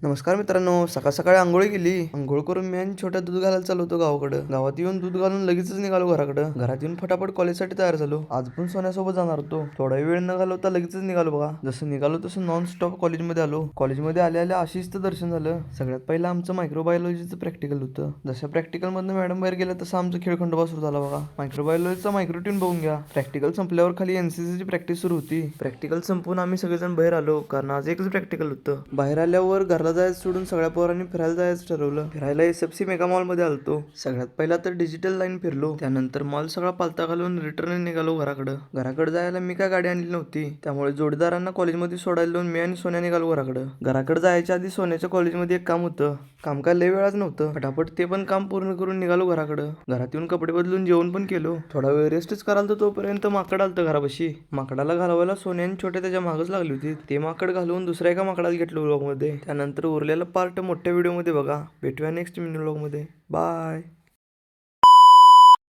नमस्कार मित्रांनो, सकाळ सकाळी आंघोळी केली. आंघोळ करून मी आणि छोट्या दूध घालायला चाललो होतो गावाकडं. गावात येऊन दूध घालून लगेचच निघालो घराकडं. घरात येऊन फटाफट कॉलेजसाठी तयार झालो. आज पण सोन्यासोबत जाणार होतो. थोडा वेळ न घालवता लगेचच निघालो बघा. जसं निघालो तसं नॉन स्टॉप कॉलेजमध्ये आलो. कॉलेजमध्ये आल्या आशिषचं दर्शन झालं. सगळ्यात पहिलं आमचं मायक्रोबायोलॉजीचं प्रॅक्टिकल होतं. जसं प्रॅक्टिकल मधनं मॅडम बाहेर गेल्या तसं आमचं खेळखंडोबा सुरू झाला बघा. मायक्रोबायोलॉजीचा मायक्रोट्यून बघून घ्या. प्रॅक्टिकल संपल्यावर खाली एनसीसीची प्रॅक्टिस सुरू होती. प्रॅक्टिकल संपवून आम्ही सगळेजण बाहेर आलो, कारण आज एकच प्रॅक्टिकल होतं. बाहेर आल्यावर घरला जायचं सोडून सगळ्या पोरांनी फिरायला जायचं ठरवलं. फिरायला एसएफसी मेगा मॉल मध्ये आलतो. सगळ्यात पहिला तर डिजिटल लाईन फिरलो. त्यानंतर मॉल सगळा पालता घालून रिटर्न निघालो घराकडे जायला मी काय गाडी आणली नव्हती, त्यामुळे जोडीदारांना कॉलेजमध्ये सोडायला लावून मी आणि सोन्या निघालो घराकडे जायच्या आधी सोन्याच्या कॉलेजमध्ये एक काम होतं. काम काय लय वेळाच नव्हतं. फटाफट ते पण काम पूर्ण करून निघालो घराकडं. घरात येऊन कपडे बदलून जेवण पण केलो. थोडा वेळ रेस्टच कराल तर तोपर्यंत माकड आलतं घरापाशी. माकडाला घालवायला सोन्या आणि छोट्या त्याच्या मागच लागली होती. ते माकड घालवून दुसऱ्या एका माकडाला घेतलं व्लॉग मध्ये. त्यानंतर उरलेला पार्ट मोठ्या व्हिडिओ मध्ये बघा. भेटूया नेक्स्ट मिनी व्लॉग मध्ये. बाय.